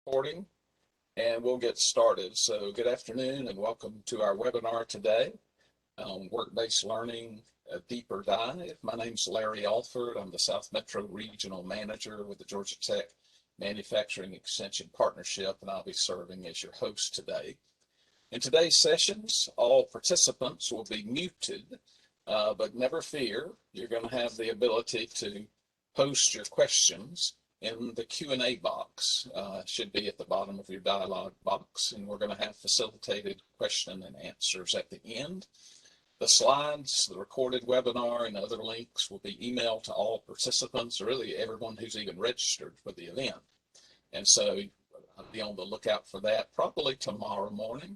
Recording, and we'll get started. So good afternoon and welcome to our webinar today on work-based learning, a deeper dive. My name's Larry Alford. I'm the South Metro Regional Manager with the Georgia Tech Manufacturing Extension Partnership, and I'll be serving as your host today. In today's sessions, all participants will be muted, but never fear, you're going to have the ability to post your questions in the Q&A box. Should be at the bottom of your dialog box, and we're going to have facilitated question and answers at the end. The slides, the recorded webinar, and other links will be emailed to all participants, or really everyone who's even registered for the event. And so I'll be on the lookout for that probably tomorrow morning.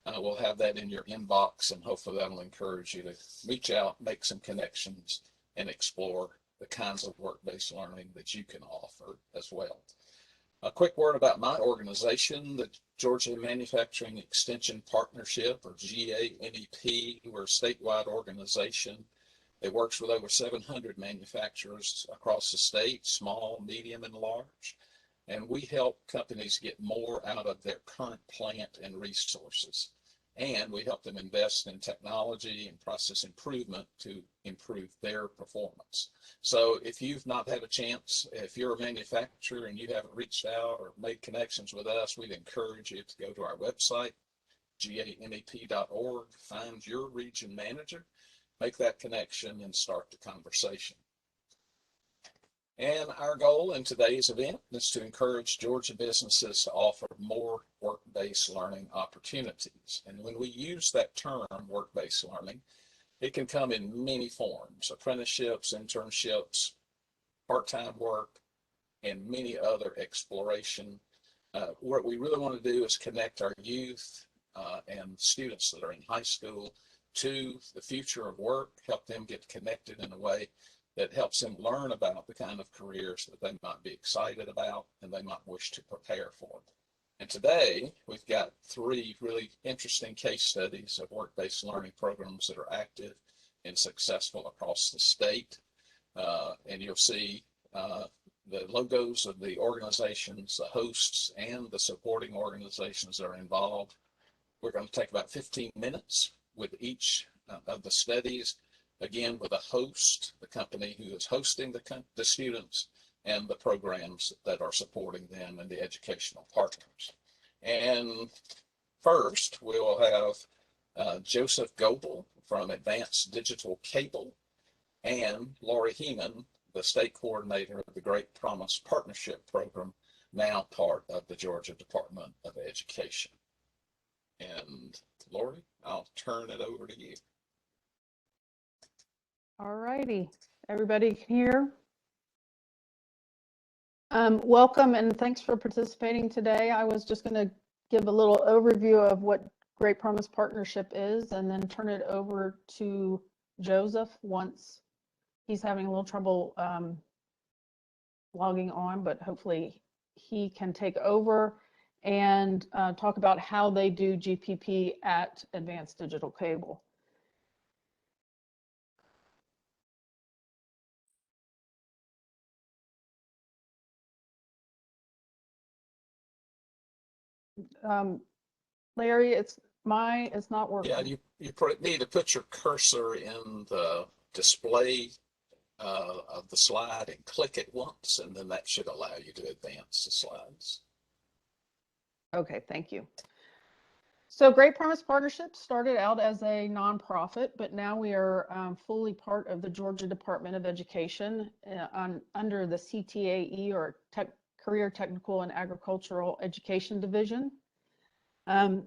We'll have that in your inbox, and hopefully that'll encourage you to reach out, make some connections, and explore the kinds of work-based learning that you can offer as well. A quick word about my organization, the Georgia Manufacturing Extension Partnership, or GaMEP. We're a statewide organization that works with over 700 manufacturers across the state, small, medium, and large. And we help companies get more out of their current plant and resources. And we help them invest in technology and process improvement to improve their performance. So if you've not had a chance, if you're a manufacturer and you haven't reached out or made connections with us, we'd encourage you to go to our website, gamep.org, find your region manager, make that connection, and start the conversation. And our goal in today's event is to encourage Georgia businesses to offer more work-based learning opportunities. And when we use that term, work-based learning, it can come in many forms: apprenticeships, internships, part-time work, and many other exploration. What we really want to do is connect our youth and students that are in high school to the future of work, help them get connected in a way that helps them learn about the kind of careers that they might be excited about and they might wish to prepare for. And today, we've got three really interesting case studies of work-based learning programs that are active and successful across the state. And you'll see the logos of the organizations, the hosts, and the supporting organizations that are involved. We're going to take about 15 minutes with each of the studies, again with a host, the company who is hosting the students, and the programs that are supporting them and the educational partners. And first, we will have Joseph Goebel from Advanced Digital Cable and Lori Heeman, the state coordinator of the Great Promise Partnership Program, now part of the Georgia Department of Education. And Lori, I'll turn it over to you. All righty, everybody can hear? Welcome and thanks for participating today. I was just going to give a little overview of what Great Promise Partnership is and then turn it over to Joseph once he's having a little trouble logging on, but hopefully he can take over and talk about how they do GPP at Advanced Digital Cable. Larry, it's not working. Yeah, you need to put your cursor in the display of the slide and click it once, and then that should allow you to advance the slides. Okay, thank you. So Great Promise Partnership started out as a nonprofit, but now we are fully part of the Georgia Department of Education under the CTAE, or Career Technical and Agricultural Education Division. And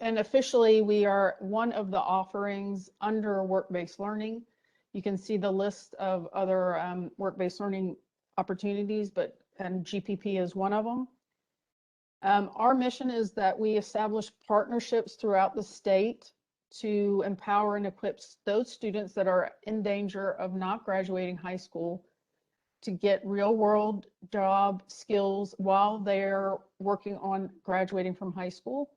officially, we are one of the offerings under work-based learning. You can see the list of other work-based learning opportunities, and GPP is one of them. Our mission is that we establish partnerships throughout the state to empower and equip those students that are in danger of not graduating high school to get real-world job skills while they're working on graduating from high school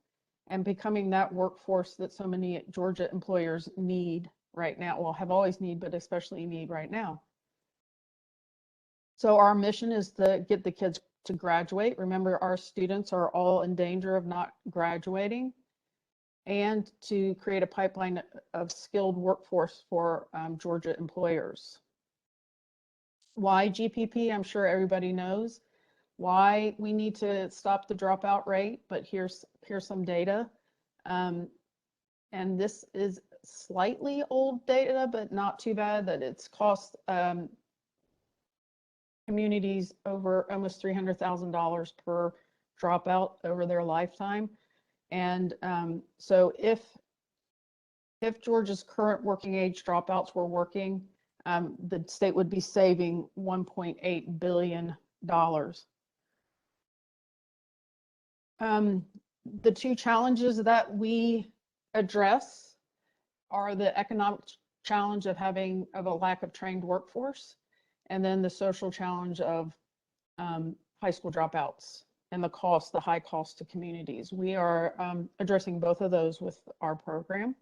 and becoming that workforce that so many Georgia employers need right now. Well, have always need, but especially need right now. So our mission is to get the kids to graduate. Remember, our students are all in danger of not graduating, and to create a pipeline of skilled workforce for Georgia employers. Why GPP? I'm sure everybody knows why we need to stop the dropout rate, but here's some data. And this is slightly old data, but not too bad, that it's cost communities over almost $300,000 per dropout over their lifetime. And so if Georgia's current working age dropouts were working, the state would be saving $1.8 billion. The two challenges that we address are the economic challenge of a lack of trained workforce, and then the social challenge of high school dropouts and the high cost to communities. We are addressing both of those with our program.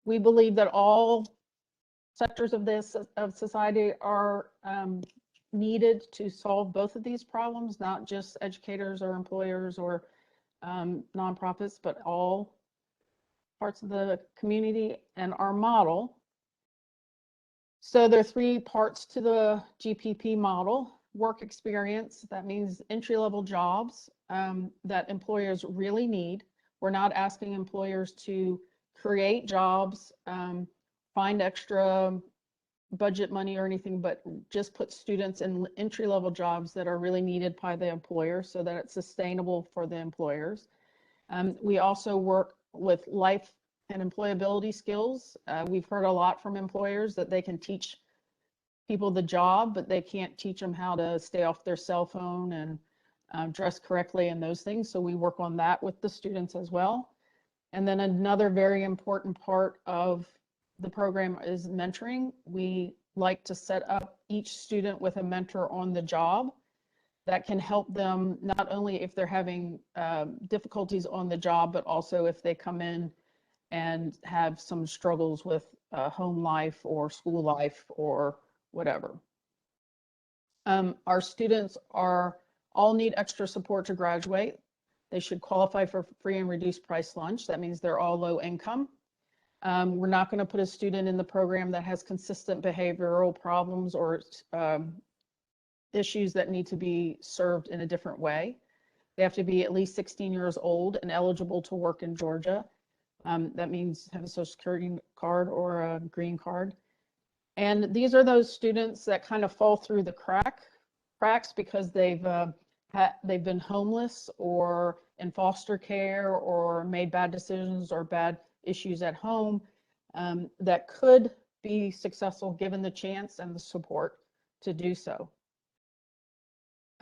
We believe that all sectors of society are needed to solve both of these problems, not just educators or employers or nonprofits, but all parts of the community. And our model, so there are 3 parts to the GPP model. Work experience, that means entry-level jobs that employers really need. We're not asking employers to create jobs, find extra budget money or anything, but just put students in entry-level jobs that are really needed by the employer so that it's sustainable for the employers. We also work with life and employability skills. We've heard a lot from employers that they can teach people the job, but they can't teach them how to stay off their cell phone and dress correctly and those things. So we work on that with the students as well. And then another very important part of the program is mentoring. We like to set up each student with a mentor on the job that can help them, not only if they're having difficulties on the job, but also if they come in and have some struggles with home life or school life or whatever. Our students all need extra support to graduate. They should qualify for free and reduced price lunch. That means they're all low income. We're not going to put a student in the program that has consistent behavioral problems or issues that need to be served in a different way. They have to be at least 16 years old and eligible to work in Georgia. That means have a Social Security card or a green card. And these are those students that kind of fall through the cracks because they've been homeless or in foster care or made bad decisions or bad issues at home, that could be successful given the chance and the support to do so.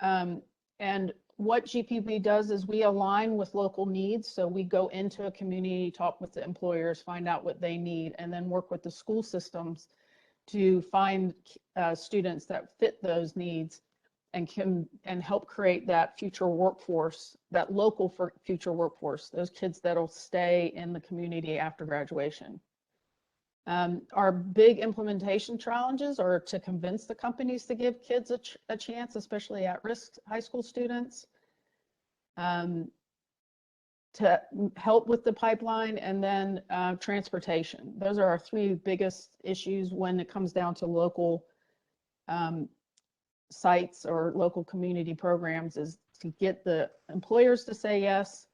And what GPP does is we align with local needs. So we go into a community, talk with the employers, find out what they need, and then work with the school systems to find students that fit those needs and help create that future workforce, that local future workforce, those kids that'll stay in the community after graduation. Our big implementation challenges are to convince the companies to give kids a chance, especially at-risk high school students, to help with the pipeline, and then transportation. Those are our 3 biggest issues when it comes down to local sites or local community programs, is to get the employers to say yes,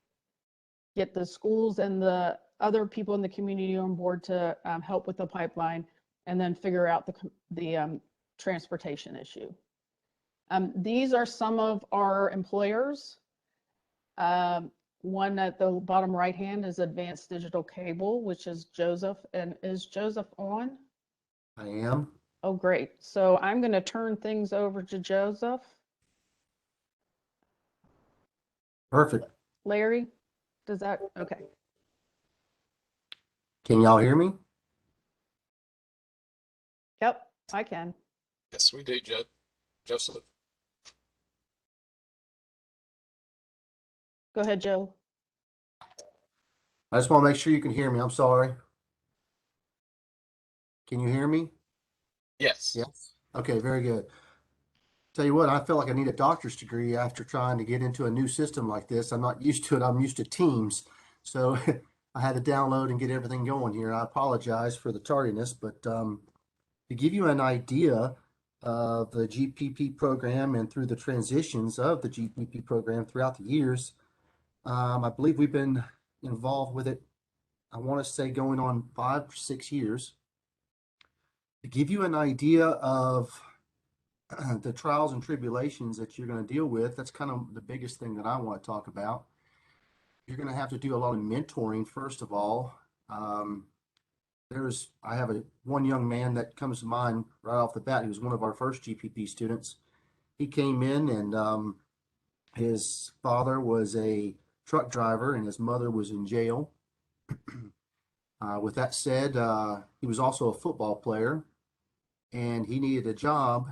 get the schools and the other people in the community on board to help with the pipeline, and then figure out the transportation issue. These are some of our employers. One at the bottom right hand is Advanced Digital Cable, which is Joseph. And is Joseph on? I am. Oh, great. So I'm going to turn things over to Joseph. Perfect. Larry, does that, okay. Can y'all hear me? Yep, I can. Yes, we do, Joseph. Go ahead, Joe. I just want to make sure you can hear me. I'm sorry. Can you hear me? Yes. Yes. Okay, very good. Tell you what, I feel like I need a doctor's degree after trying to get into a new system like this. I'm not used to it. I'm used to Teams. So I had to download and get everything going here. I apologize for the tardiness, but to give you an idea of the GPP program and through the transitions of the GPP program throughout the years, I believe we've been involved with it, I want to say going on 5 or 6 years. To give you an idea of the trials and tribulations that you're going to deal with, that's kind of the biggest thing that I want to talk about. You're going to have to do a lot of mentoring, first of all. Um, I have one young man that comes to mind right off the bat. He was one of our first GPP students. He came in and his father was a truck driver and his mother was in jail. With that said, he was also a football player and he needed a job,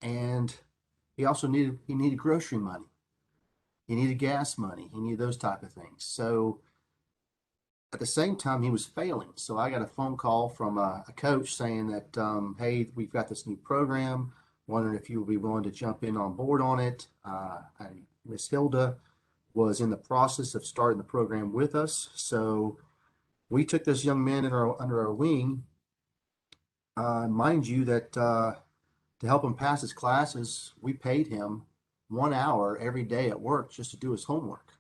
and he needed grocery money. He needed gas money. He needed those type of things. So at the same time, he was failing. So I got a phone call from a coach saying that, hey, we've got this new program. Wondering if you would be willing to jump in on board on it. Miss Hilda was in the process of starting the program with us. So we took this young man under our wing. Mind you that to help him pass his classes, we paid him 1 hour every day at work just to do his homework.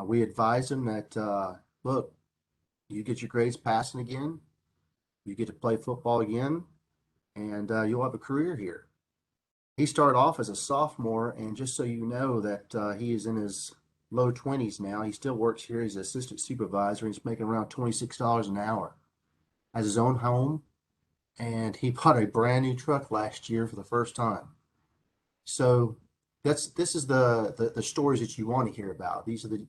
We advised him that, look, you get your grades passing again, you get to play football again, and you'll have a career here. He started off as a sophomore, and just so you know that he is in his low 20s now. He still works here. He's an assistant supervisor. He's making around $26 an hour. Has his own home, and he bought a brand new truck last year for the first time. So this is the stories that you want to hear about. These are the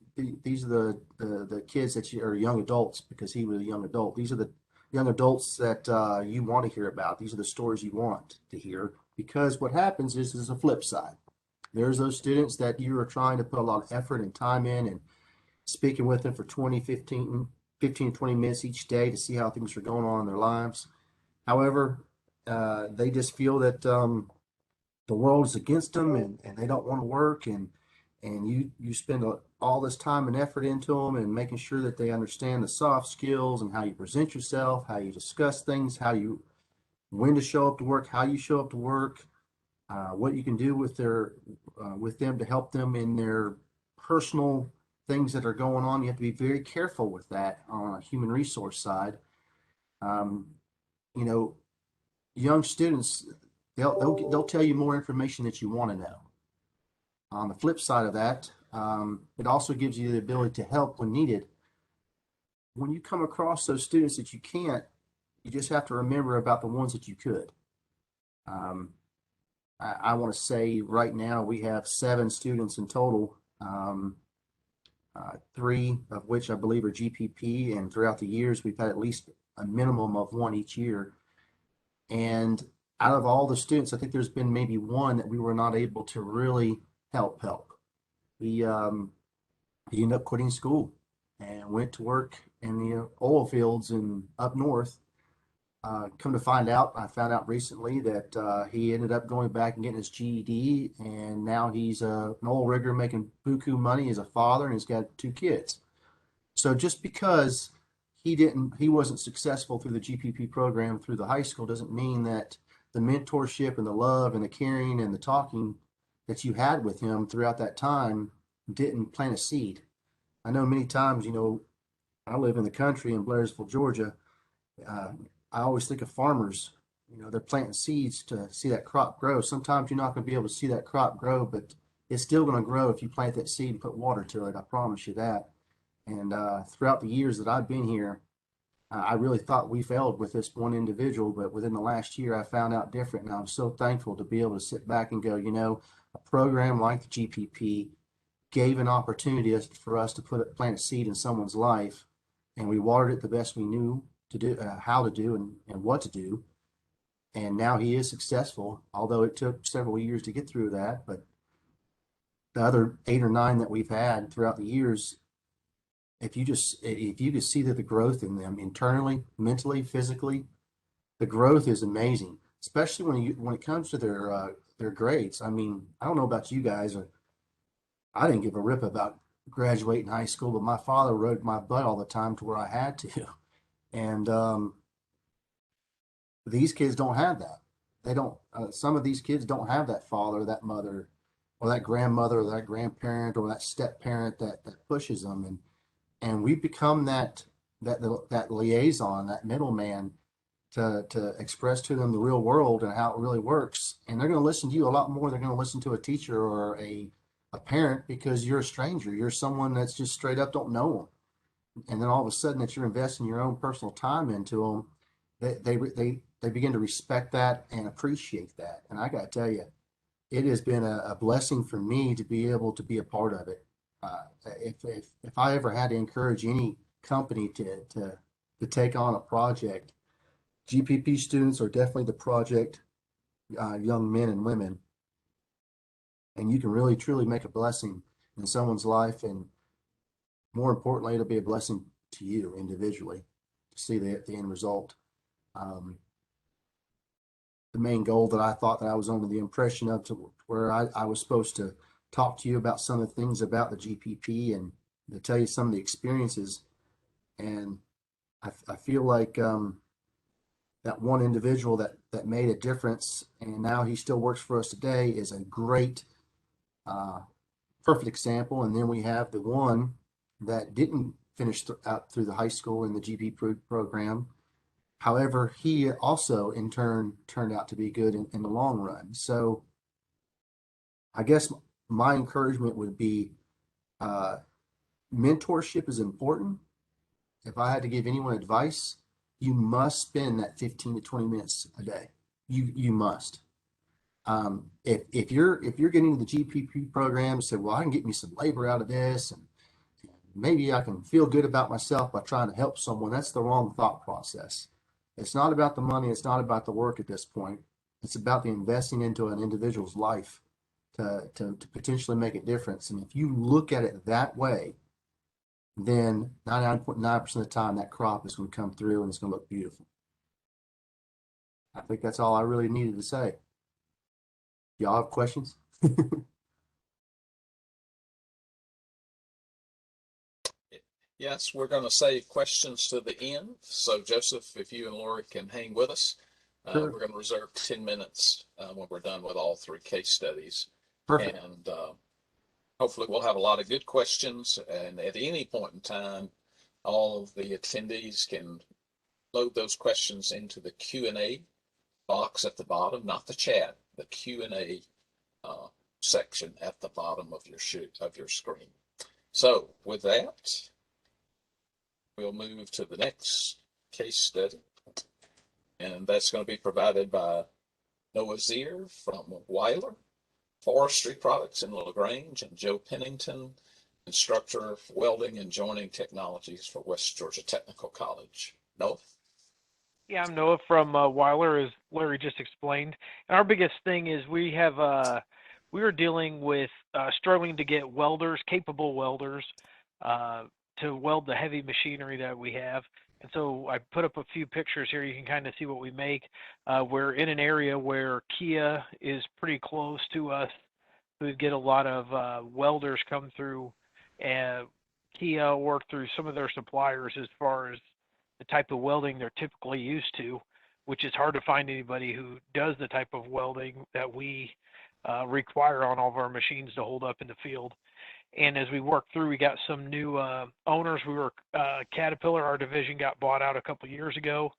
kids that are young adults, because he was a young adult. These are the young adults that you want to hear about. These are the stories you want to hear, because what happens is a flip side. There's those students that you are trying to put a lot of effort and time in, and speaking with them for 15 to 20 minutes each day to see how things are going on in their lives. However, they just feel that the world is against them, and they don't want to work, and you spend all this time and effort into them and making sure that they understand the soft skills and how you present yourself, how you discuss things, when to show up to work, how you show up to work, what you can do with them to help them in their personal things that are going on. You have to be very careful with that on a human resource side. Um, you know, young students, they'll tell you more information that you want to know. On the flip side of that, it also gives you the ability to help when needed. When you come across those students that you can't, you just have to remember about the ones that you could. Um, I want to say right now we have 7 students in total, 3 of which I believe are GPP, and throughout the years we've had at least a minimum of 1 each year. And out of all the students, I think there's been maybe 1 that we were not able to really help. He ended up quitting school and went to work in the oil fields in up north. Come to find out, I found out recently that he ended up going back and getting his GED, and now he's an oil rigger making buku money as a father, and he's got 2 kids. So just because he wasn't successful through the GPP program through the high school doesn't mean that the mentorship and the love and the caring and the talking that you had with him throughout that time didn't plant a seed. I know many times, I live in the country in Blairsville, Georgia. Uh, I always think of farmers, they're planting seeds to see that crop grow. Sometimes you're not going to be able to see that crop grow, but it's still going to grow if you plant that seed and put water to it. I promise you that. And throughout the years that I've been here, I really thought we failed with this one individual, but within the last year, I found out different. And I'm so thankful to be able to sit back and go, a program like the GPP gave an opportunity for us to plant a seed in someone's life, and we watered it the best we knew to do, how to do, and what to do. And now he is successful, although it took several years to get through that. But the other 8 or 9 that we've had throughout the years, if you could see that the growth in them internally, mentally, physically, the growth is amazing, especially when it comes to their grades. I mean, I don't know about you guys, or I didn't give a rip about graduating high school, but my father rode my butt all the time to where I had to. And these kids don't have that. They don't. Some of these kids don't have that father, that mother, or that grandmother, or that grandparent, or that step parent that pushes them. And we become that liaison, that middleman to express to them the real world and how it really works. And they're going to listen to you a lot more. They're going to listen to a teacher or a parent because you're a stranger. You're someone that's just straight up don't know them. And then all of a sudden that you're investing your own personal time into them, they begin to respect that and appreciate that. And I got to tell you, it has been a blessing for me to be able to be a part of it. If I ever had to encourage any company to take on a project, GPP students are definitely the project, young men and women, and you can really truly make a blessing in someone's life, and more importantly, it'll be a blessing to you individually to see the end result. The main goal that I thought that I was under the impression of, to where I was supposed to talk to you about some of the things about the GPP and to tell you some of the experiences, and I feel like that one individual that made a difference, and now he still works for us today, is a great, perfect example. And then we have the one that didn't finish out through the high school in the GP program. However, he also in turn turned out to be good in the long run. So I guess my encouragement would be, mentorship is important. If I had to give anyone advice, you must spend that 15 to 20 minutes a day. You must. If you're getting into the GPP program and say, well, I can get me some labor out of this, and maybe I can feel good about myself by trying to help someone, that's the wrong thought process. It's not about the money. It's not about the work at this point. It's about the investing into an individual's life to potentially make a difference. And if you look at it that way, then 99.9% of the time that crop is going to come through and it's going to look beautiful. I think that's all I really needed to say. Y'all have questions? Yes, we're going to save questions to the end. So Joseph, if you and Lori can hang with us, Sure. we're going to reserve 10 minutes when we're done with all three case studies. Perfect. And hopefully we'll have a lot of good questions. And at any point in time, all of the attendees can load those questions into the Q&A box at the bottom, not the chat, the Q&A section at the bottom of your screen. So with that, we'll move to the next case study, and that's going to be provided by Noah Zier from Weiler Forestry Products in LaGrange, and Joe Pennington, instructor of welding and joining technologies for West Georgia Technical College. Noah? Yeah, I'm Noah from Weiler, as Larry just explained. And our biggest thing is we are dealing with struggling to get welders, capable welders, to weld the heavy machinery that we have. And so I put up a few pictures here. You can kind of see what we make. We're in an area where Kia is pretty close to us. We get a lot of welders come through, and Kia work through some of their suppliers as far as the type of welding they're typically used to, which is hard to find anybody who does the type of welding that we require on all of our machines to hold up in the field. And as we work through, we got some new owners. We were Caterpillar, our division got bought out a couple years ago.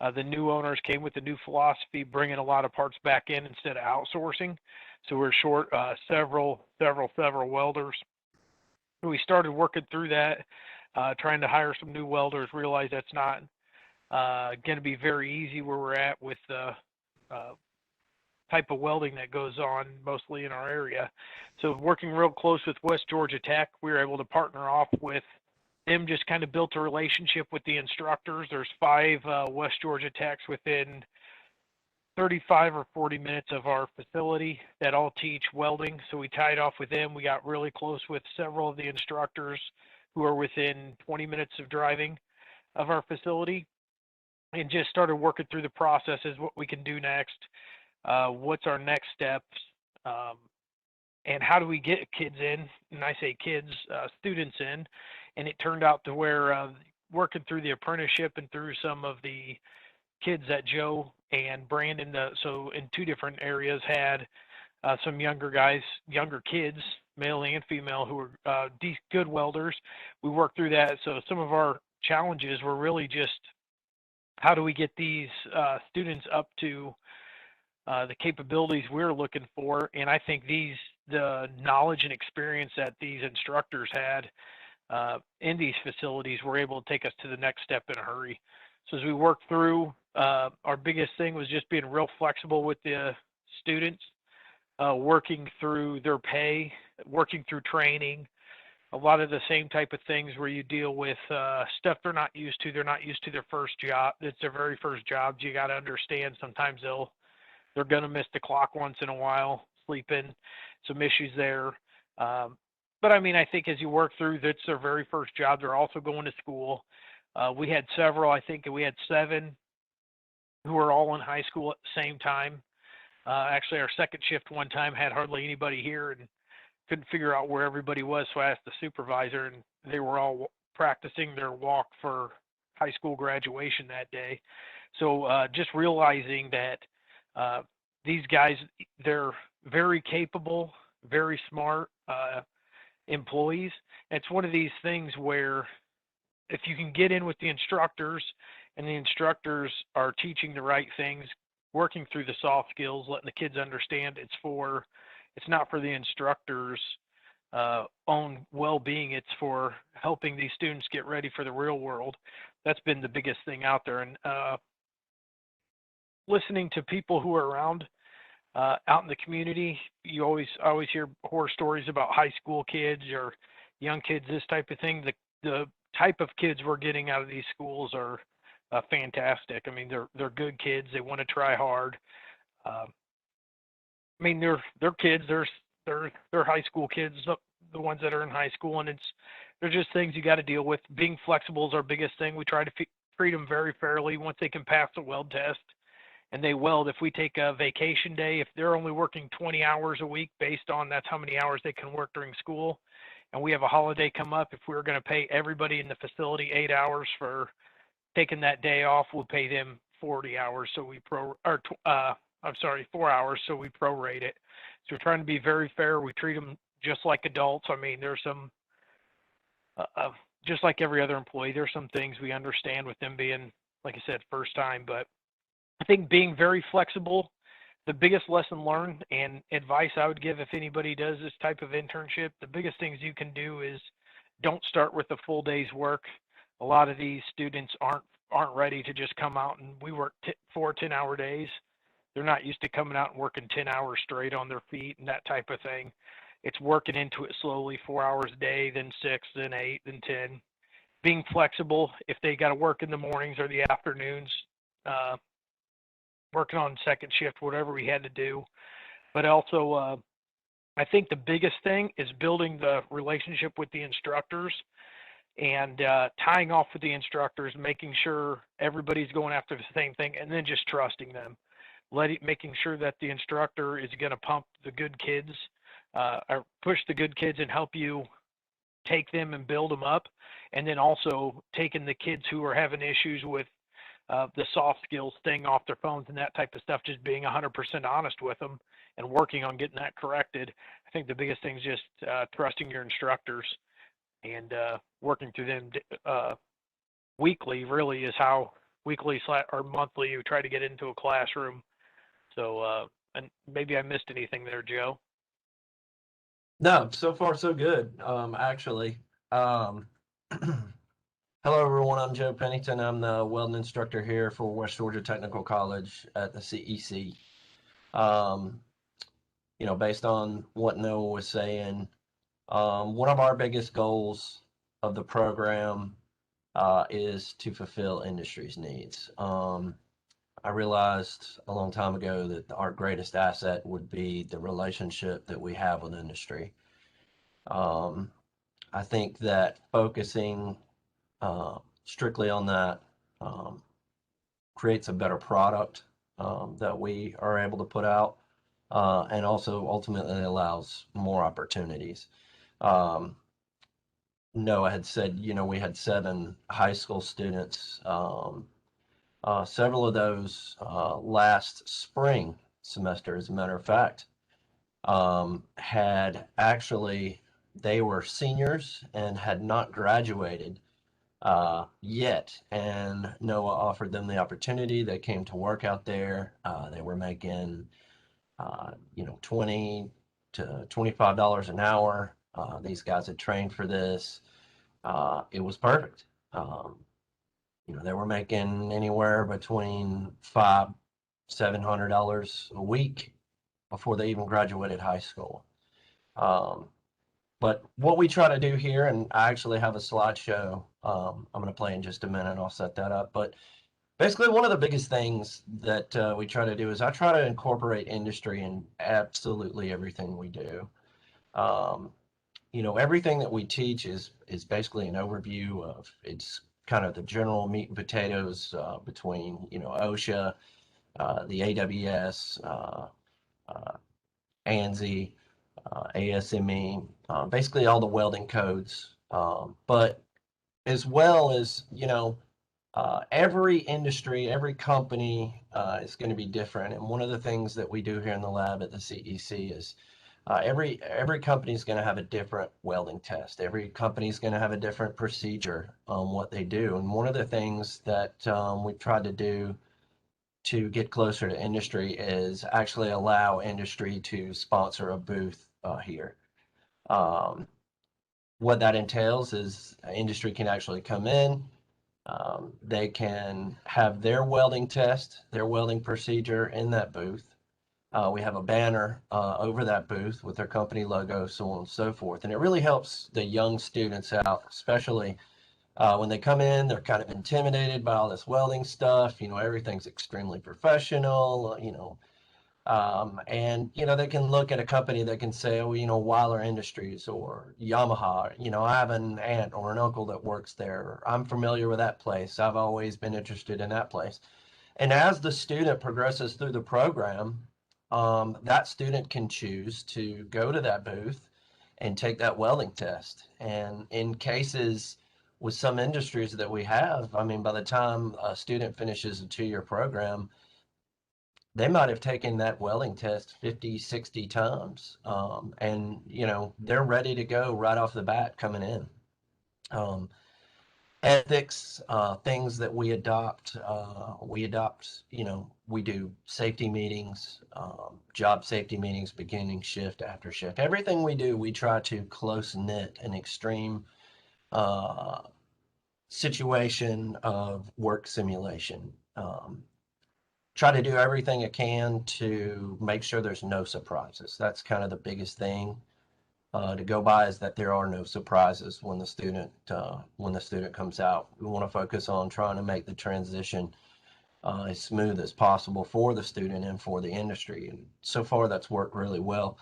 The new owners came with a new philosophy, bringing a lot of parts back in instead of outsourcing. So we're short several welders. We started working through that, trying to hire some new welders, realized that's not going to be very easy where we're at with the type of welding that goes on mostly in our area. So working real close with West Georgia Tech, we were able to partner off with them, just kind of built a relationship with the instructors. There's 5 West Georgia Techs within 35 or 40 minutes of our facility that all teach welding. So we tied off with them. We got really close with several of the instructors who are within 20 minutes of driving of our facility. and just started working through the processes, what we can do next, what's our next steps, um, and how do we get kids in? And I say kids, students in. And it turned out to where working through the apprenticeship and through some of the kids that Joe and Brandon, so in two different areas, had some younger guys, younger kids, male and female, who were good welders. We worked through that. So some of our challenges were really just how do we get these students up to the capabilities we're looking for. And I think the knowledge and experience that these instructors had in these facilities were able to take us to the next step in a hurry. So as we worked through, our biggest thing was just being real flexible with the students, working through their pay, working through training, a lot of the same type of things where you deal with stuff they're not used to. They're not used to their first job. It's their very first job. You got to understand sometimes they're going to miss the clock once in a while, sleeping, some issues there. But I mean, I think as you work through, that's their very first job. They're also going to school. We had several, I think we had 7 who were all in high school at the same time. Actually, our second shift one time had hardly anybody here and couldn't figure out where everybody was. So I asked the supervisor, and they were all practicing their walk for high school graduation that day. So just realizing that these guys, they're very capable, very smart employees. It's one of these things where if you can get in with the instructors and the instructors are teaching the right things, working through the soft skills, letting the kids understand it's not for the instructors' own well-being, it's for helping these students get ready for the real world. That's been the biggest thing out there. And listening to people who are around out in the community, I always hear horror stories about high school kids or young kids, this type of thing. The type of kids we're getting out of these schools are fantastic. I mean, they're good kids. They want to try hard. I mean, they're kids. They're high school kids, the ones that are in high school, and they're just things you got to deal with. Being flexible is our biggest thing. We try to treat them very fairly once they can pass the weld test. And they weld. If we take a vacation day, if they're only working 20 hours a week based on that's how many hours they can work during school, and we have a holiday come up, if we were going to pay everybody in the facility 8 hours for taking that day off, we'll pay them 40 hours. So we 4 hours. So we prorate it. So we're trying to be very fair. We treat them just like adults. I mean, there's some, just like every other employee, there's some things we understand with them being, like I said, first time, but I think being very flexible, the biggest lesson learned and advice I would give if anybody does this type of internship, the biggest things you can do is don't start with a full day's work. A lot of these students aren't ready to just come out, and we work 4 10-hour days. They're not used to coming out and working 10 hours straight on their feet and that type of thing. It's working into it slowly, 4 hours a day, then 6, then 8, then 10. Being flexible if they got to work in the mornings or the afternoons, working on second shift, whatever we had to do. But also, I think the biggest thing is building the relationship with the instructors and tying off with the instructors, making sure everybody's going after the same thing, and then just trusting them. Making sure that the instructor is going to pump the good kids or push the good kids and help you take them and build them up. And then also taking the kids who are having issues with the soft skills, staying off their phones and that type of stuff, just being 100% honest with them and working on getting that corrected. I think the biggest thing is just trusting your instructors and working through them weekly really is how weekly or monthly you try to get into a classroom. So, and maybe I missed anything there, Joe. No, so far so good. Actually, hello everyone. I'm Joe Pennington. I'm the welding instructor here for West Georgia Technical College at the CEC. Based on what Noah was saying, one of our biggest goals of the program is to fulfill industry's needs. I realized a long time ago that our greatest asset would be the relationship that we have with industry. I think that focusing strictly on that creates a better product that we are able to put out, and also ultimately allows more opportunities. Um, Noah had said, we had 7 high school students. Several of those last spring semester, as a matter of fact, had actually, they were seniors and had not graduated yet. And Noah offered them the opportunity. They came to work out there. They were making, 20 to $25 an hour. These guys had trained for this. It was perfect. They were making anywhere between $700 a week before they even graduated high school. But what we try to do here, and I actually have a slideshow I'm going to play in just a minute. I'll set that up. But basically, one of the biggest things that we try to do is I try to incorporate industry in absolutely everything we do. Everything that we teach is basically an overview of, it's kind of the general meat and potatoes between, OSHA, the AWS, ANSI, ASME, basically all the welding codes. But as well as, every industry, every company is going to be different. And one of the things that we do here in the lab at the CEC is every company is going to have a different welding test. Every company is going to have a different procedure on what they do. And one of the things that we've tried to do to get closer to industry is actually allow industry to sponsor a booth here. What that entails is industry can actually come in. They can have their welding test, their welding procedure in that booth. We have a banner over that booth with their company logo, so on and so forth. And it really helps the young students out, especially when they come in, they're kind of intimidated by all this welding stuff. Everything's extremely professional, and, they can look at a company that can say, oh, Weiler Industries or Yamaha. I have an aunt or an uncle that works there. I'm familiar with that place. I've always been interested in that place. And as the student progresses through the program, that student can choose to go to that booth and take that welding test. And in cases with some industries that we have, I mean, by the time a student finishes a 2-year program, they might have taken that welding test 50, 60 times. And, they're ready to go right off the bat coming in. Ethics, things that we adopt, we do safety meetings, job safety meetings, beginning shift, after shift. Everything we do, we try to close knit an extreme situation of work simulation. Try to do everything I can to make sure there's no surprises. That's kind of the biggest thing to go by, is that there are no surprises when the student comes out. We want to focus on trying to make the transition as smooth as possible for the student and for the industry. And so far, that's worked really well.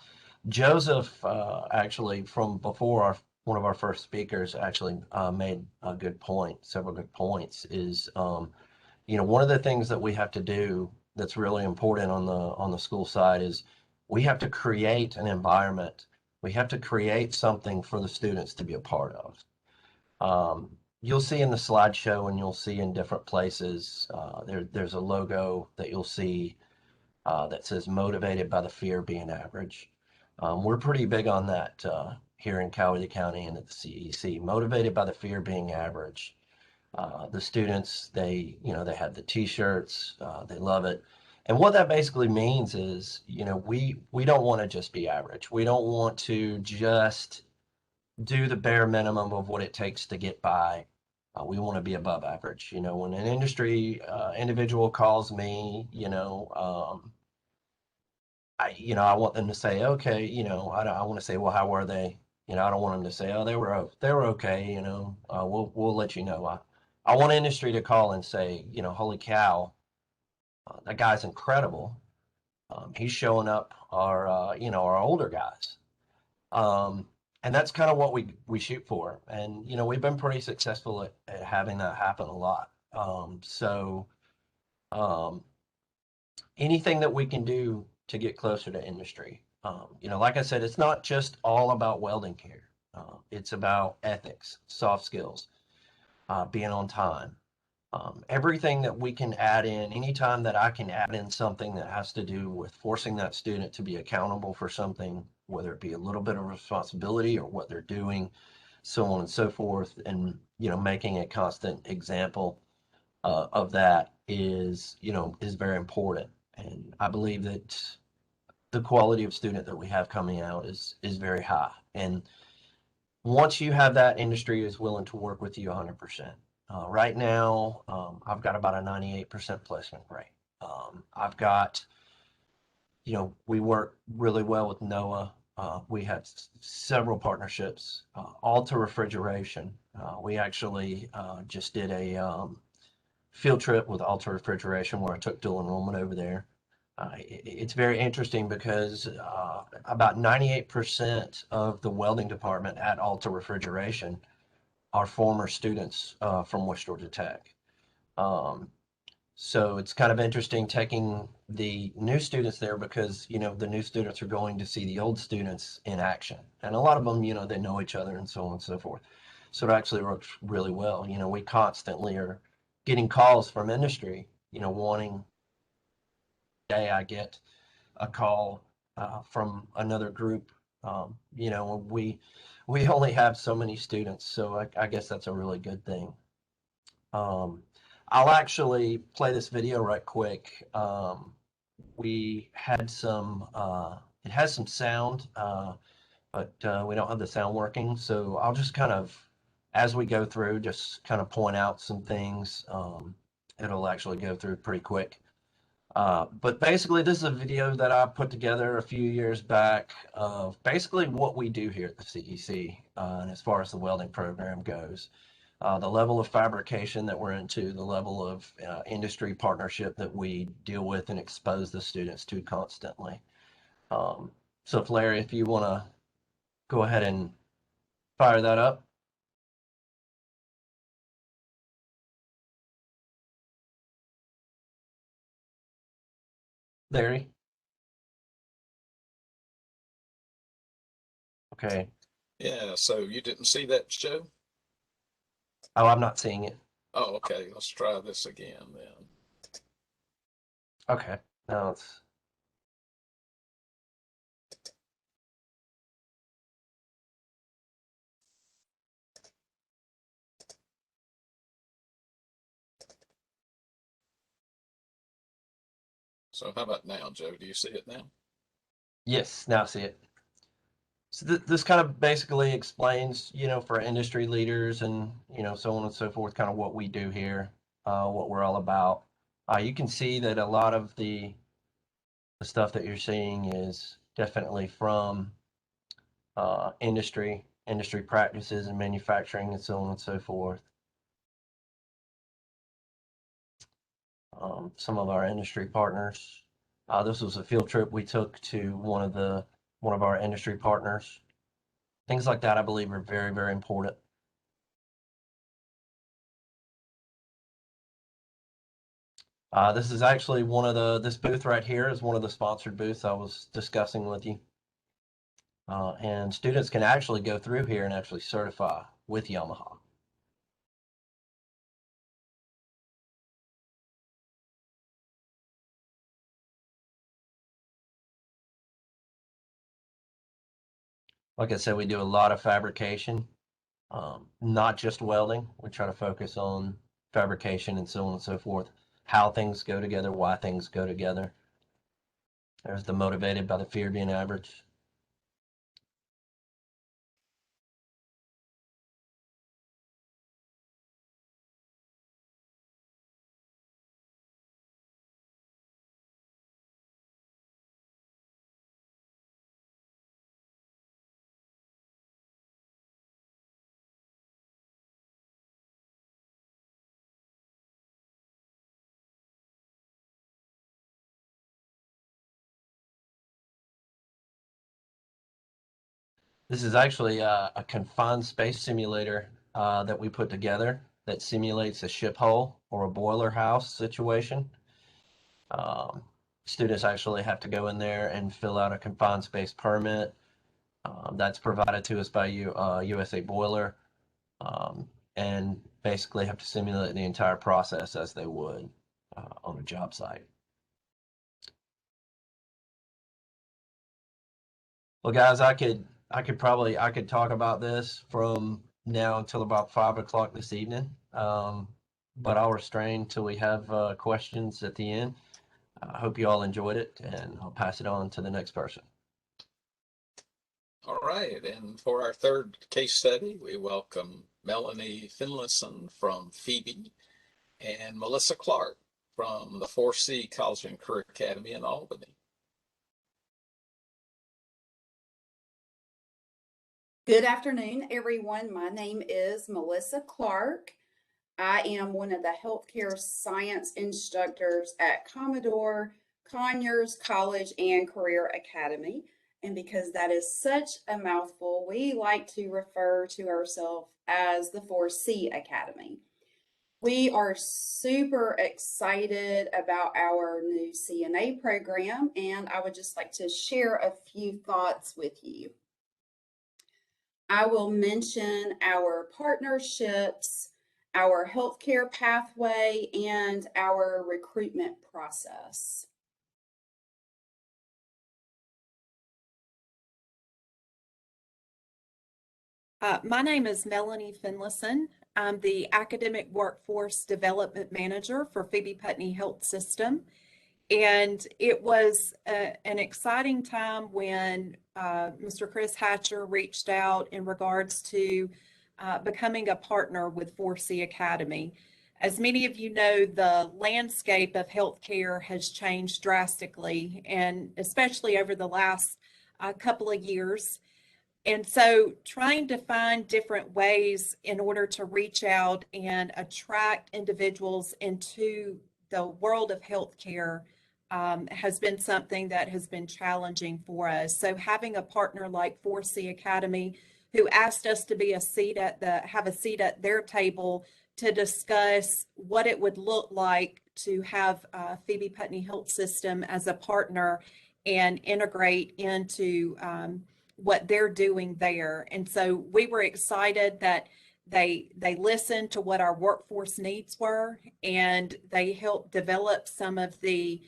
Joseph, actually, from before, one of our first speakers actually made a good point, several good points, is one of the things that we have to do that's really important on the school side is we have to create an environment. We have to create something for the students to be a part of. You'll see in the slideshow, and you'll see in different places, there's a logo that you'll see that says motivated by the fear of being average. We're pretty big on that here in Cowley County and at the CEC, motivated by the fear of being average. The students, they have the t-shirts, they love it. And what that basically means is, we don't want to just be average. We don't want to just do the bare minimum of what it takes to get by. We want to be above average. When an industry individual calls me, I want them to say, okay, I want to say, well, how were they? I don't want them to say, oh, they were okay. We'll let you know. I want industry to call and say, holy cow, that guy's incredible. He's showing up our older guys. And that's kind of what we shoot for. And, we've been pretty successful at having that happen a lot. So Um, anything that we can do to get closer to industry. Like I said, it's not just all about welding here. It's about ethics, soft skills, being on time. Everything that we can add in, anytime that I can add in something that has to do with forcing that student to be accountable for something, whether it be a little bit of responsibility or what they're doing, so on and so forth, and making a constant example of that is very important. And I believe that the quality of student that we have coming out is very high. And once you have that, industry is willing to work with you 100%. Right now, I've got about a 98% placement rate. I've got, we work really well with NOAA. We have several partnerships. Alta Refrigeration. We actually just did a field trip with Alta Refrigeration where I took dual enrollment over there. It's very interesting because about 98% of the welding department at Alta Refrigeration are former students from West Georgia Tech. So it's kind of interesting taking the new students there because, the new students are going to see the old students in action. And a lot of them, they know each other and so on and so forth. So it actually works really well. We constantly are getting calls from industry, wanting, day I get a call from another group. We only have so many students, so I guess that's a really good thing. I'll actually play this video right quick. We had some, it has some sound, but we don't have the sound working. So I'll just kind of, as we go through, just kind of point out some things. It'll actually go through pretty quick. But basically, this is a video that I put together a few years back of basically what we do here at the CEC, and as far as the welding program goes. The level of fabrication that we're into, the level of industry partnership that we deal with and expose the students to constantly. So if Larry, if you want to go ahead and fire that up. Larry? Okay. Yeah, so you didn't see that show? Oh, I'm not seeing it. Oh, okay. Let's try this again then. Okay. Now it's... So how about now, Joe? Do you see it now? Yes, now I see it. So this kind of basically explains, for industry leaders and, so on and so forth, kind of what we do here, what we're all about. You can see that a lot of the stuff that you're seeing is definitely from industry practices and manufacturing and so on and so forth. Some of our industry partners. This was a field trip we took to one of our industry partners. Things like that, I believe, are very, very important. This is actually this booth right here is one of the sponsored booths I was discussing with you. And students can actually go through here and actually certify with Yamaha. Like I said, we do a lot of fabrication, not just welding. We try to focus on fabrication and so on and so forth, how things go together, why things go together. There's the motivated by the fear of being average. This is actually a confined space simulator that we put together that simulates a ship hull or a boiler house situation. Students actually have to go in there and fill out a confined space permit. That's provided to us by USA Boiler, and basically have to simulate the entire process as they would on a job site. Well, guys, I could talk about this from now until about 5 o'clock this evening, but I'll restrain till we have questions at the end. I hope you all enjoyed it, and I'll pass it on to the next person. All right, and for our third case study, we welcome Melanie Finlayson from Phoebe and Melissa Clark from the 4C College and Career Academy in Albany. Good afternoon, everyone. My name is Melissa Clark. I am one of the healthcare science instructors at Commodore, Conyers College and Career Academy. And because that is such a mouthful, we like to refer to ourselves as the 4C Academy. We are super excited about our new CNA program, and I would just like to share a few thoughts with you. I will mention our partnerships, our healthcare pathway, and our recruitment process. My name is Melanie Finlayson. I'm the Academic Workforce Development Manager for Phoebe Putney Health System. And it was an exciting time when Mr. Chris Hatcher reached out in regards to becoming a partner with 4C Academy. As many of you know, the landscape of healthcare has changed drastically, and especially over the last couple of years. And so trying to find different ways in order to reach out and attract individuals into the world of healthcare has been something that has been challenging for us. So having a partner like 4C Academy, who asked us to be have a seat at their table to discuss what it would look like to have Phoebe Putney Health System as a partner and integrate into what they're doing there. And so we were excited that they listened to what our workforce needs were, and they helped develop some of the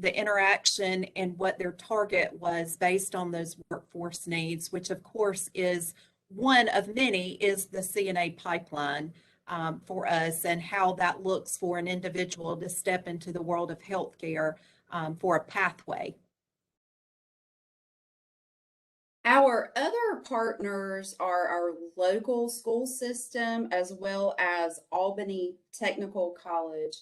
interaction and what their target was based on those workforce needs, which of course is one of many, is the CNA pipeline for us, and how that looks for an individual to step into the world of healthcare for a pathway. Our other partners are our local school system as well as Albany Technical College.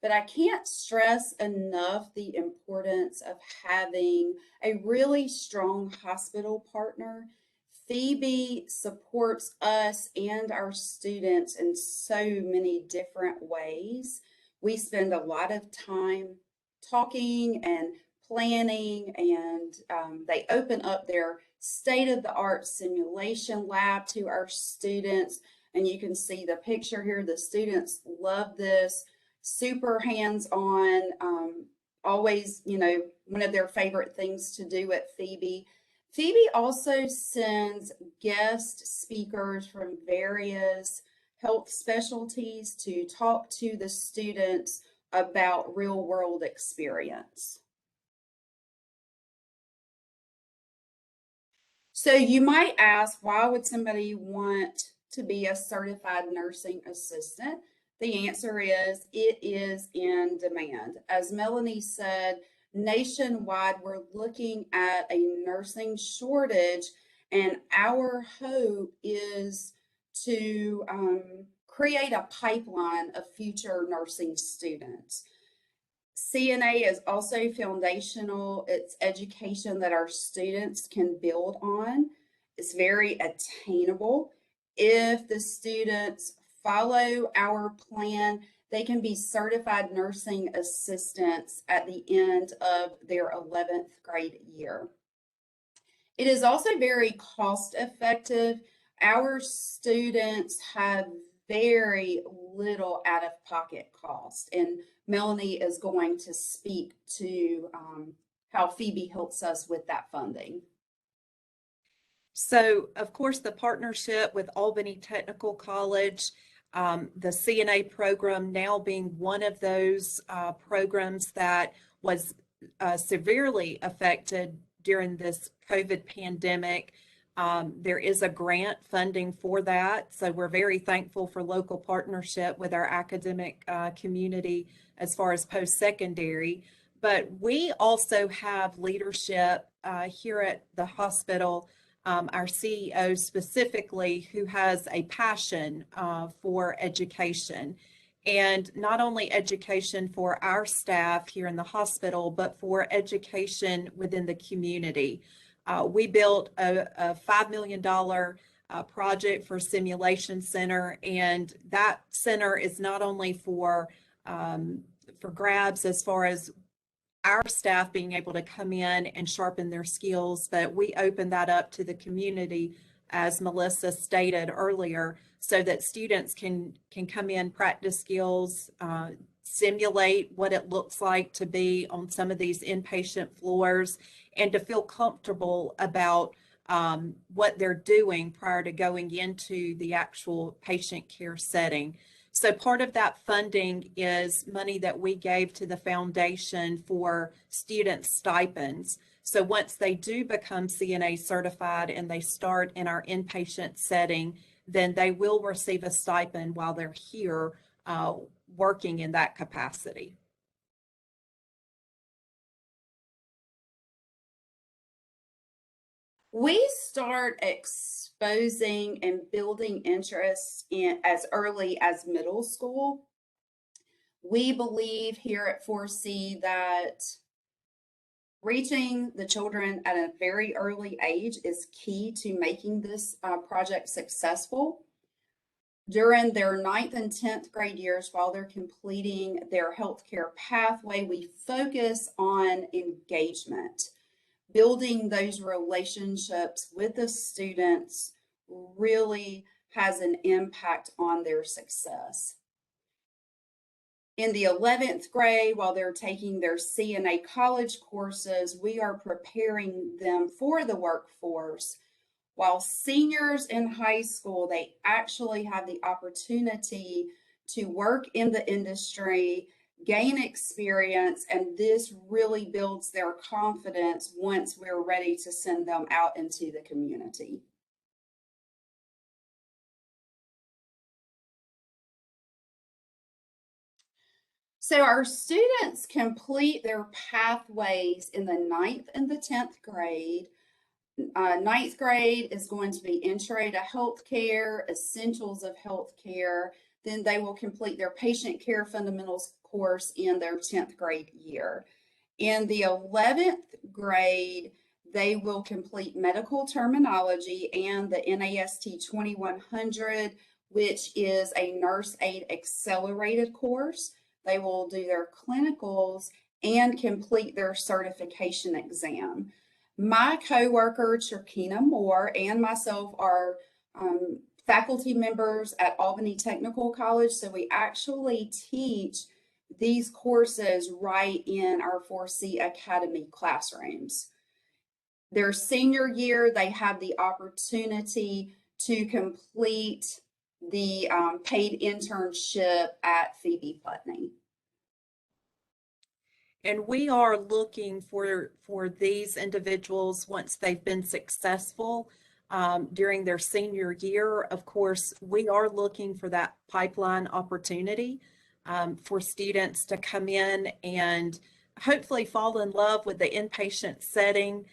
But I can't stress enough the importance of having a really strong hospital partner. Phoebe supports us and our students in so many different ways. We spend a lot of time talking and planning, and they open up their state-of-the-art simulation lab to our students. And you can see the picture here. The students love this. Super hands-on, always, one of their favorite things to do at Phoebe. Phoebe also sends guest speakers from various health specialties to talk to the students about real-world experience. So you might ask, why would somebody want to be a certified nursing assistant? The answer is, it is in demand. As Melanie said, nationwide, we're looking at a nursing shortage, and our hope is to create a pipeline of future nursing students. CNA is also foundational. It's education that our students can build on. It's very attainable. If the students follow our plan, they can be certified nursing assistants at the end of their 11th grade year. It is also very cost effective. Our students have very little out-of-pocket cost, and Melanie is going to speak to how Phoebe helps us with that funding. So, of course, the partnership with Albany Technical College, the CNA program now being one of those programs that was severely affected during this COVID pandemic. There is a grant funding for that. So we're very thankful for local partnership with our academic community as far as post-secondary. But we also have leadership here at the hospital, our CEO specifically, who has a passion for education. And not only education for our staff here in the hospital, but for education within the community. We built a $5 million project for Simulation Center, and that center is not only for grabs as far as our staff being able to come in and sharpen their skills, but we open that up to the community, as Melissa stated earlier, so that students can come in, practice skills, simulate what it looks like to be on some of these inpatient floors, and to feel comfortable about what they're doing prior to going into the actual patient care setting. So part of that funding is money that we gave to the foundation for student stipends. So once they do become CNA certified and they start in our inpatient setting, then they will receive a stipend while they're here working in that capacity. We start exposing and building interest in as early as middle school. We believe here at 4C that reaching the children at a very early age is key to making this project successful. During their 9th and 10th grade years, while they're completing their healthcare pathway, we focus on engagement. Building those relationships with the students really has an impact on their success. In the 11th grade, while they're taking their CNA college courses, we are preparing them for the workforce. While seniors in high school, they actually have the opportunity to work in the industry, gain experience, and this really builds their confidence once we're ready to send them out into the community. So our students complete their pathways in the 9th and the 10th grade. 9th grade is going to be Intro to Healthcare, Essentials of Healthcare. Then they will complete their Patient Care Fundamentals course in their 10th grade year. In the 11th grade, they will complete Medical Terminology and the NAST 2100, which is a Nurse Aid Accelerated course. They will do their clinicals and complete their certification exam. My coworker, Chirkina Moore, and myself are faculty members at Albany Technical College, so we actually teach these courses right in our 4C Academy classrooms. Their senior year, they have the opportunity to complete the paid internship at Phoebe Putney. And we are looking for these individuals, once they've been successful during their senior year. Of course, we are looking for that pipeline opportunity for students to come in and hopefully fall in love with the inpatient setting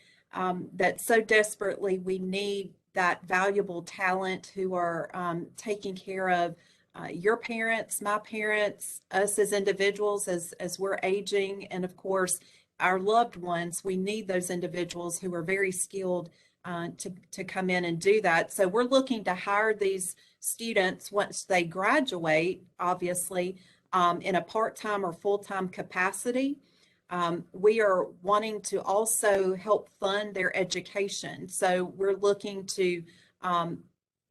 that so desperately we need that valuable talent who are taking care of your parents, my parents, us as individuals as we're aging, and of course our loved ones. We need those individuals who are very skilled to come in and do that. So we're looking to hire these students once they graduate, obviously, in a part-time or full-time capacity. We are wanting to also help fund their education. So we're looking to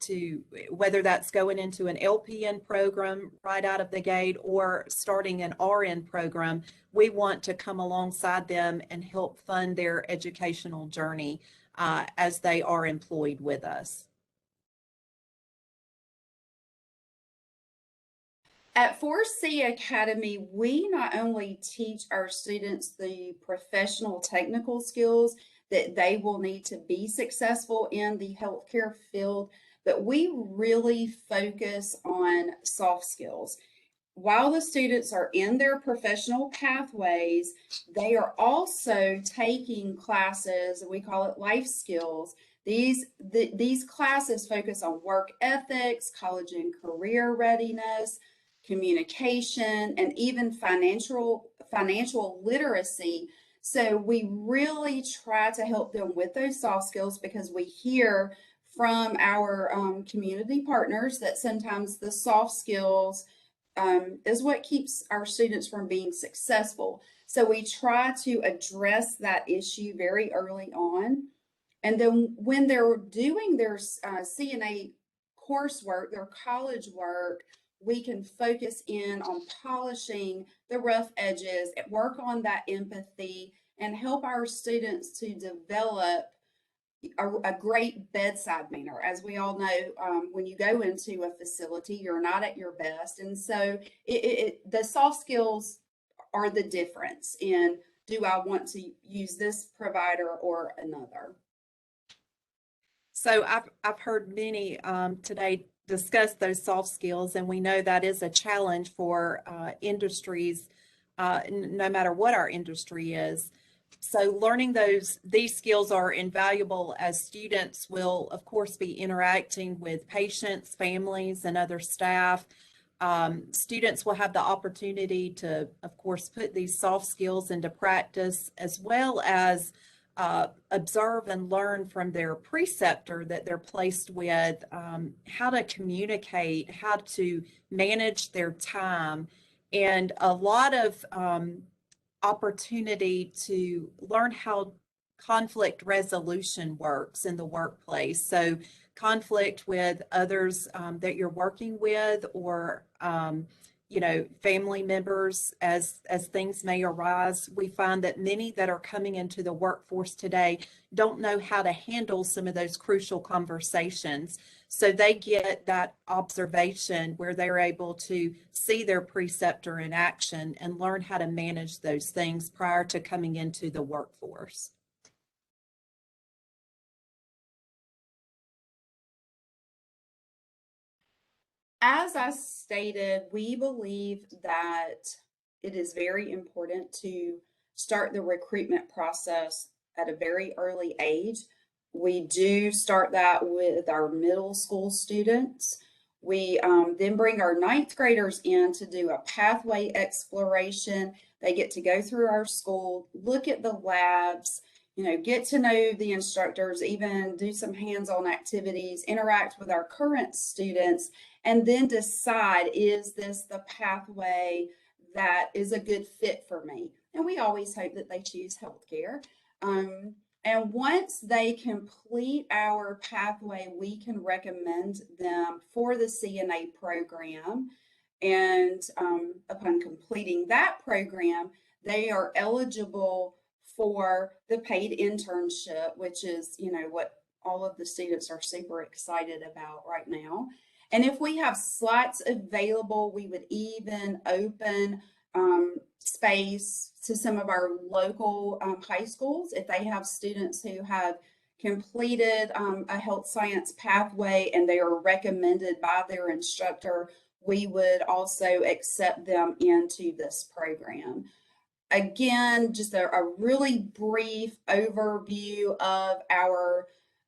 to, whether that's going into an LPN program right out of the gate or starting an RN program, we want to come alongside them and help fund their educational journey as they are employed with us. At 4C Academy, we not only teach our students the professional technical skills that they will need to be successful in the healthcare field, but we really focus on soft skills. While the students are in their professional pathways, they are also taking classes, and we call it life skills. These classes focus on work ethics, college and career readiness, communication, and even financial literacy. So we really try to help them with those soft skills because we hear from our community partners that sometimes the soft skills is what keeps our students from being successful. So we try to address that issue very early on. And then when they're doing their CNA coursework, their college work, we can focus in on polishing the rough edges, work on that empathy, and help our students to develop a great bedside manner. As we all know, when you go into a facility, you're not at your best. And so the soft skills are the difference in, do I want to use this provider or another? So I've heard many today discuss those soft skills, and we know that is a challenge for industries, no matter what our industry is. So learning these skills are invaluable as students will, of course, be interacting with patients, families, and other staff. Students will have the opportunity to, of course, put these soft skills into practice, as well as observe and learn from their preceptor that they're placed with, how to communicate, how to manage their time, and a lot of opportunity to learn how conflict resolution works in the workplace. So conflict with others that you're working with, or family members as things may arise. We find that many that are coming into the workforce today don't know how to handle some of those crucial conversations. So they get that observation where they're able to see their preceptor in action and learn how to manage those things prior to coming into the workforce. As I stated, we believe that it is very important to start the recruitment process at a very early age. We do start that with our middle school students. We then bring our ninth graders in to do a pathway exploration. They get to go through our school, look at the labs, get to know the instructors, even do some hands-on activities, interact with our current students, and then decide, is this the pathway that is a good fit for me? And we always hope that they choose healthcare. And once they complete our pathway, we can recommend them for the CNA program. And upon completing that program, they are eligible for the paid internship, which is, what all of the students are super excited about right now. And if we have slots available, we would even open space to some of our local high schools. If they have students who have completed a health science pathway and they are recommended by their instructor, we would also accept them into this program. Again, just a really brief overview of our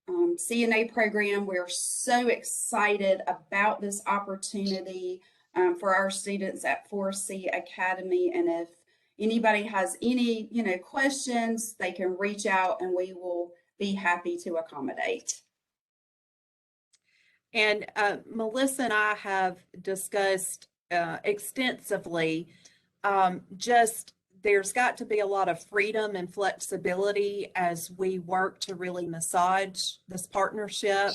CNA program. We're so excited about this opportunity for our students at 4C Academy. And if anybody has any, questions, they can reach out and we will be happy to accommodate. And Melissa and I have discussed extensively just there's got to be a lot of freedom and flexibility as we work to really massage this partnership.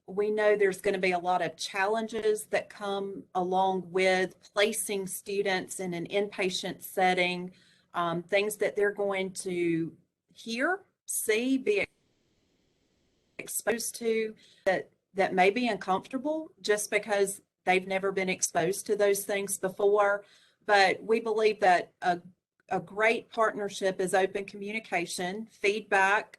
We know there's going to be a lot of challenges that come along with placing students in an inpatient setting, things that they're going to hear, see, be exposed to that may be uncomfortable just because they've never been exposed to those things before. But we believe that a great partnership is open communication, feedback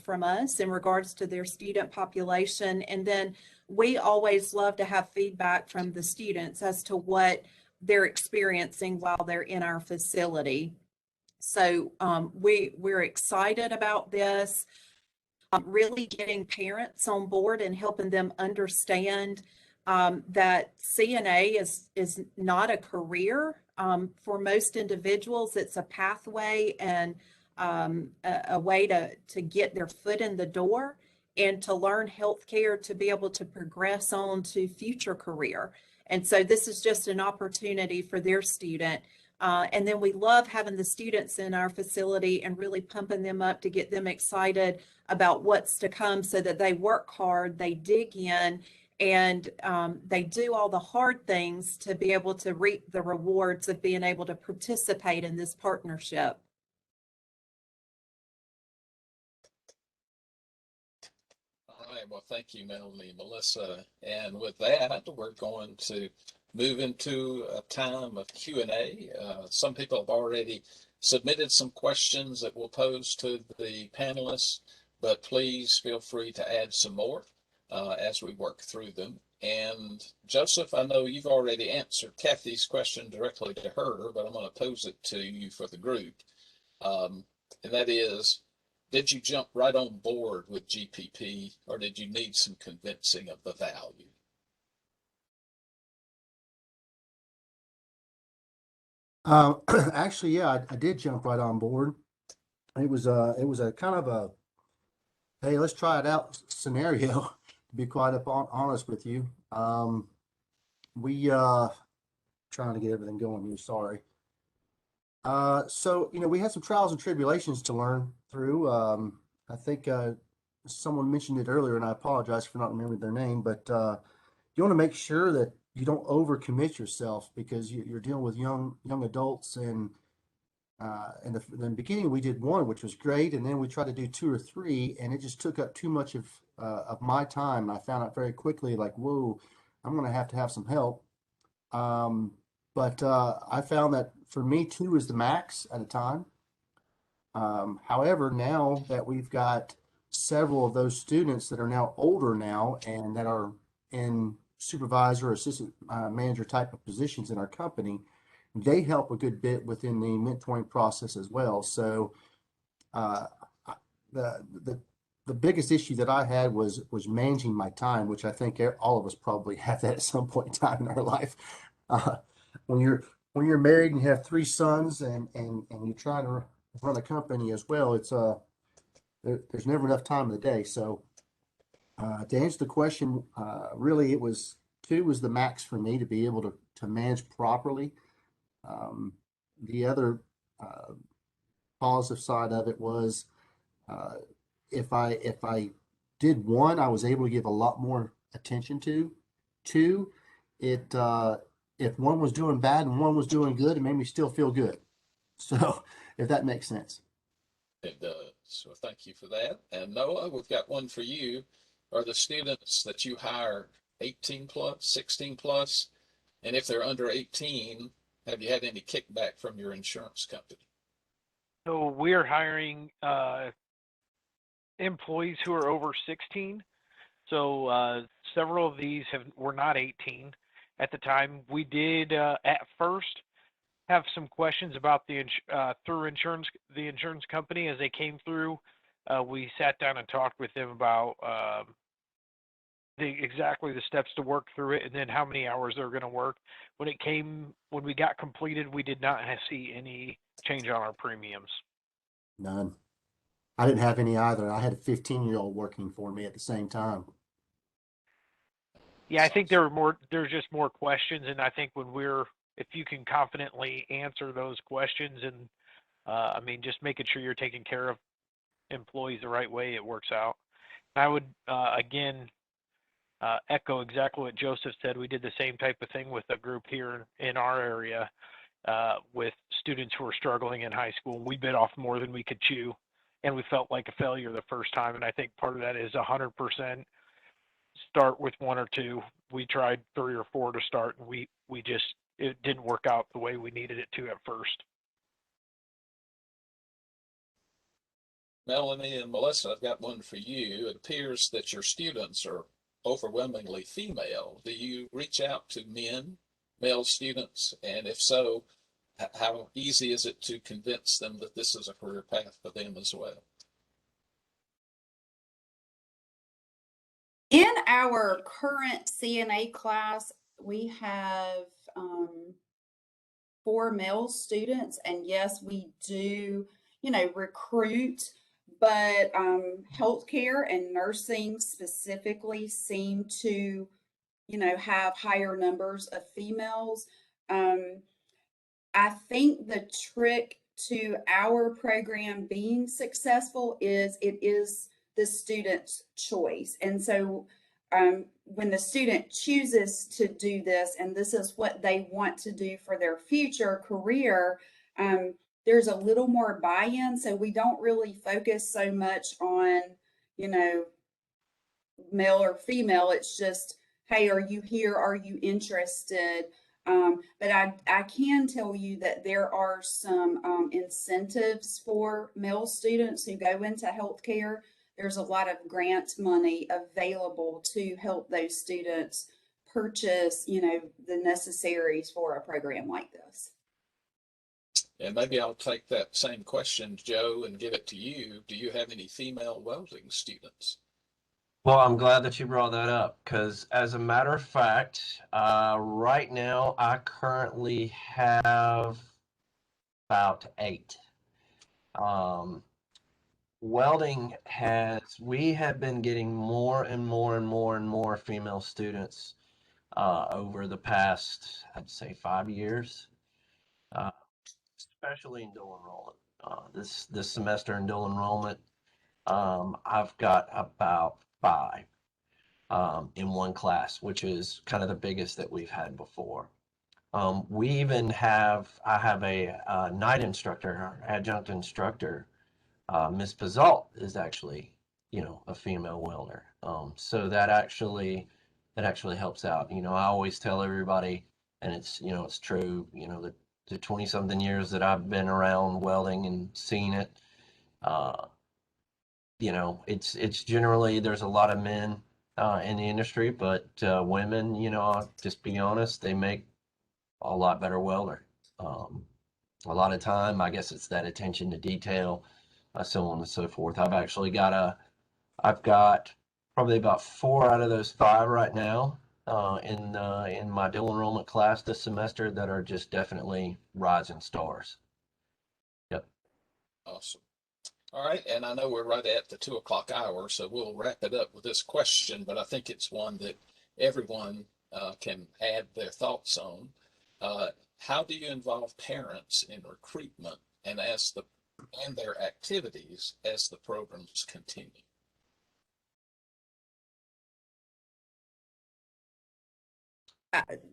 from us in regards to their student population. And then we always love to have feedback from the students as to what they're experiencing while they're in our facility. So we're excited about this. Really getting parents on board and helping them understand that CNA is not a career. For most individuals, it's a pathway and a way to get their foot in the door and to learn healthcare to be able to progress on to future career. And so this is just an opportunity for their student. And then we love having the students in our facility and really pumping them up to get them excited about what's to come so that they work hard, they dig in, and they do all the hard things to be able to reap the rewards of being able to participate in this partnership. All right, well, thank you, Melanie and Melissa. And with that, we're going to move into a time of Q&A. Some people have already submitted some questions that we'll pose to the panelists, but please feel free to add some more as we work through them. And Joseph, I know you've already answered Kathy's question directly to her, but I'm going to pose it to you for the group. And that is, did you jump right on board with GPP, or did you need some convincing of the value? Actually, yeah, I did jump right on board. It was a kind of a, hey, let's try it out scenario, to be quite honest with you. We trying to get everything going here, sorry. So, we had some trials and tribulations to learn through. I think someone mentioned it earlier, and I apologize for not remembering their name, but you want to make sure that you don't overcommit yourself, because you're dealing with young adults. And in the beginning, we did one, which was great, and then we tried to do 2 or 3, and it just took up too much of my time. I found out very quickly, like, whoa, I'm going to have some help. But I found that for me, 2 is the max at a time. However, now that we've got several of those students that are now older now and that are in supervisor, assistant manager type of positions in our company, they help a good bit within the mentoring process as well. So the biggest issue that I had was managing my time, which I think all of us probably have that at some point in time in our life. When you're married and you have 3 sons and you're trying to run a company as well, it's there's never enough time in the day. So to answer the question, really it was 2 was the max for me to be able to manage properly. The other positive side of it was if I did 1, I was able to give a lot more attention to. 2, if 1 was doing bad and 1 was doing good, it made me still feel good. So if that makes sense. It does. So thank you for that. And Noah, we've got one for you. Are the students that you hire 18 plus, 16 plus? And if they're under 18, have you had any kickback from your insurance company? So we're hiring employees who are over 16. So several of these were not 18 at the time. We did at first have some questions about the insurance company as they came through. We sat down and talked with them about exactly the steps to work through it, and then how many hours they're going to work. When we got completed, we did not see any change on our premiums. None. I didn't have any either. I had a 15-year-old working for me at the same time. Yeah, I think there's just more questions, and I think if you can confidently answer those questions, and just making sure you're taking care of employees the right way, it works out. I would again echo exactly what Joseph said. We did the same type of thing with a group here in our area with students who were struggling in high school. We bit off more than we could chew, and we felt like a failure the first time. And I think part of that is 100% start with 1 or 2. We tried 3 or 4 to start, and it didn't work out the way we needed it to at first. Melanie and Melissa, I've got one for you. It appears that your students are overwhelmingly female. Do you reach out to male students? And if so, how easy is it to convince them that this is a career path for them as well? In our current CNA class, we have 4 male students, and yes, we do, recruit, but healthcare and nursing specifically seem to, have higher numbers of females. I think the trick to our program being successful is it is the student's choice. And so when the student chooses to do this, and this is what they want to do for their future career, there's a little more buy-in. So we don't really focus so much on, male or female. It's just, hey, are you here? Are you interested? But I can tell you that there are some incentives for male students who go into healthcare. There's a lot of grant money available to help those students purchase, the necessaries for a program like this. And maybe I'll take that same question, Joe, and give it to you. Do you have any female welding students? Well, I'm glad that you brought that up because, as a matter of fact, right now I currently have about 8. Welding we have been getting more and more and more and more female students over the past, I'd say, 5 years, especially in dual enrollment. This semester in dual enrollment, I've got about 5. In one class, which is kind of the biggest that we've had before. I have a night instructor, adjunct instructor. Ms. Pazalt is actually, a female welder. So that actually helps out. I always tell everybody, and it's true, the 20 something years that I've been around welding and seen it, it's generally, there's a lot of men in the industry, but women, I'll just be honest, they make a lot better welder. A lot of time, I guess it's that attention to detail, so on and so forth. I've got probably about 4 out of those 5 right now in my dual enrollment class this semester that are just definitely rising stars. Yep. Awesome. All right, and I know we're right at the 2 o'clock hour, so we'll wrap it up with this question, but I think it's one that everyone can add their thoughts on. How do you involve parents in recruitment and their activities as the programs continue?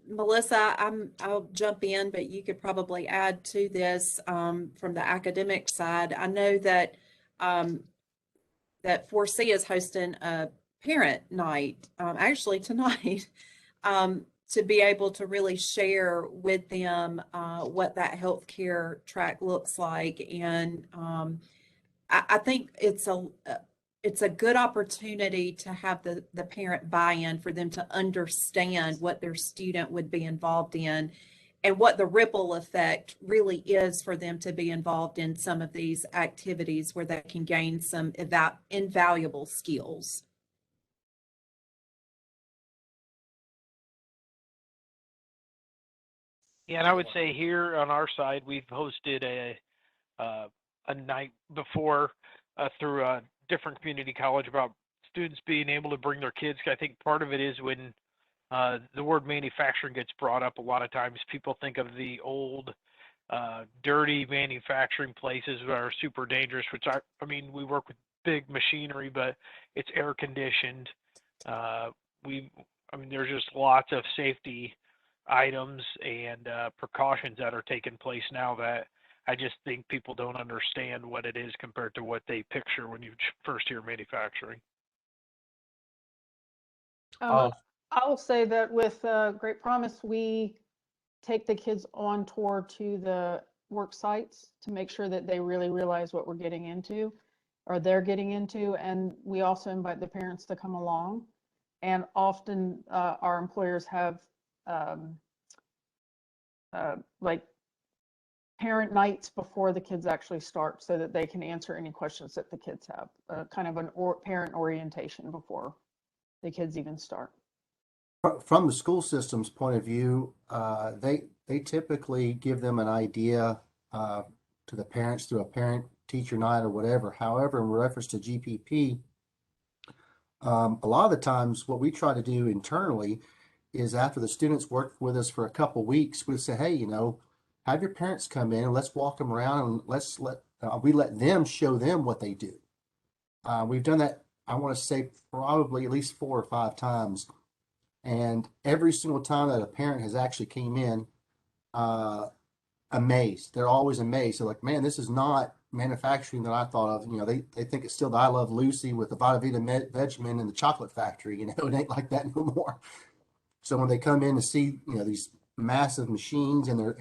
Melissa, I'll jump in, but you could probably add to this from the academic side. I know that that 4C is hosting a parent night, actually tonight, to be able to really share with them what that healthcare track looks like. And I think it's a good opportunity to have the parent buy-in for them to understand what their student would be involved in and what the ripple effect really is for them to be involved in some of these activities where they can gain some invaluable skills. Yeah, and I would say here on our side, we've hosted a night before through a different community college about students being able to bring their kids. I think part of it is when the word manufacturing gets brought up, a lot of times people think of the old, dirty manufacturing places that are super dangerous, which I mean, we work with big machinery, but it's air conditioned. I mean, there's just lots of safety items and precautions that are taking place now that I just think people don't understand what it is compared to what they picture when you first hear manufacturing. Um, I will say that with Great Promise, we take the kids on tour to the work sites to make sure that they really realize what we're getting into or they're getting into. And we also invite the parents to come along. And often our employers have like parent nights before the kids actually start so that they can answer any questions that the kids have, kind of an parent orientation before the kids even start. From the school system's point of view, they typically give them an idea to the parents through a parent-teacher night or whatever. However, in reference to GPP, a lot of the times what we try to do internally is after the students work with us for a couple weeks, we say, hey, have your parents come in and let's walk them around and we let them show them what they do. We've done that, I want to say, probably at least 4 or 5 times. And every single time that a parent has actually came in, amazed. They're always amazed. They're like, man, this is not manufacturing that I thought of. They think it's still the I Love Lucy with the Vita Vita Vegemin and the chocolate factory. It ain't like that no more. So when they come in to see, these massive machines and their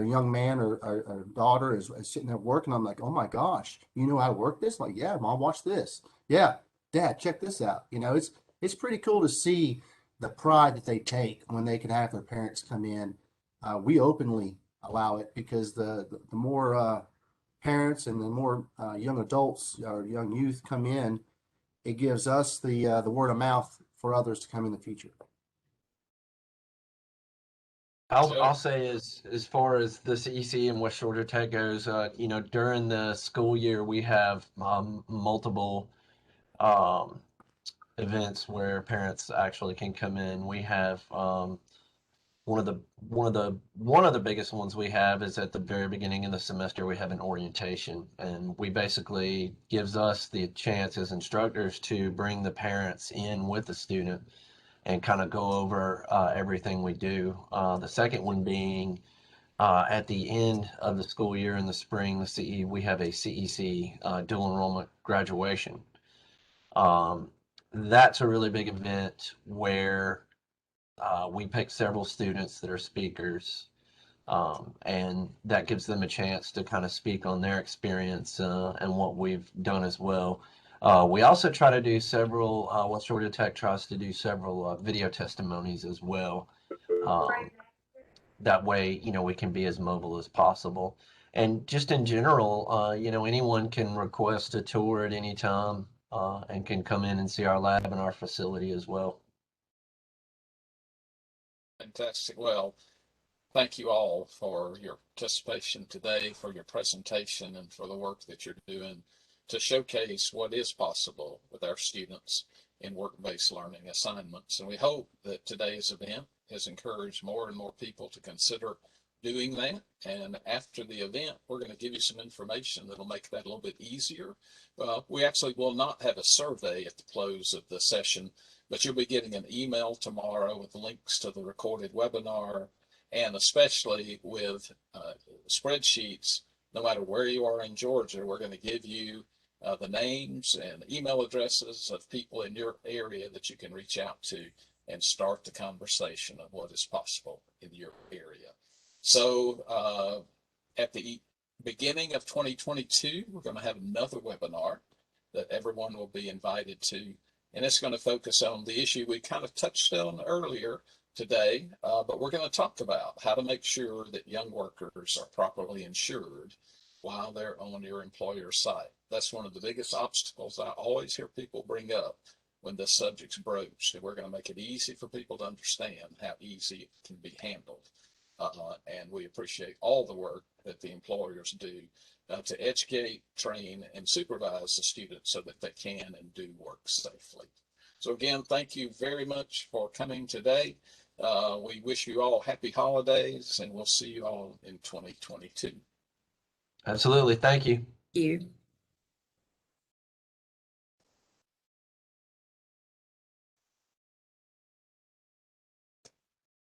young man or daughter is sitting there working, I'm like, oh my gosh, you know how to work this? Like, yeah, Mom, watch this. Yeah, Dad, check this out. It's pretty cool to see the pride that they take when they can have their parents come in. We openly allow it because the more parents and the more young adults or young youth come in, it gives us the word of mouth for others to come in the future. I'll say as far as the CEC and West Georgia Tech goes, during the school year we have multiple events where parents actually can come in. We have one of the biggest ones we have is at the very beginning of the semester we have an orientation, and we basically gives us the chance as instructors to bring the parents in with the student and kind of go over everything we do. The second one being at the end of the school year in the spring, we have a CEC dual enrollment graduation. That's a really big event where we pick several students that are speakers, and that gives them a chance to kind of speak on their experience and what we've done as well. We also try to do several, West Georgia Tech tries to do several video testimonies as well. That way, we can be as mobile as possible. And just in general, anyone can request a tour at any time and can come in and see our lab and our facility as well. Fantastic. Well, thank you all for your participation today, for your presentation, and for the work that you're doing to showcase what is possible with our students in work-based learning assignments. And we hope that today's event has encouraged more and more people to consider doing that. And after the event, we're going to give you some information that'll make that a little bit easier. We actually will not have a survey at the close of the session, but you'll be getting an email tomorrow with links to the recorded webinar, and especially with spreadsheets. No matter where you are in Georgia, we're going to give you the names and email addresses of people in your area that you can reach out to and start the conversation of what is possible in your area. So at the beginning of 2022, we're going to have another webinar that everyone will be invited to, and it's going to focus on the issue we kind of touched on earlier today, but we're going to talk about how to make sure that young workers are properly insured while they're on your employer's site. That's one of the biggest obstacles I always hear people bring up when this subject's broached, and we're going to make it easy for people to understand how easy it can be handled. And we appreciate all the work that the employers do to educate, train, and supervise the students so that they can and do work safely. So again, thank you very much for coming today. We wish you all happy holidays, and we'll see you all in 2022. Absolutely. Thank you. You.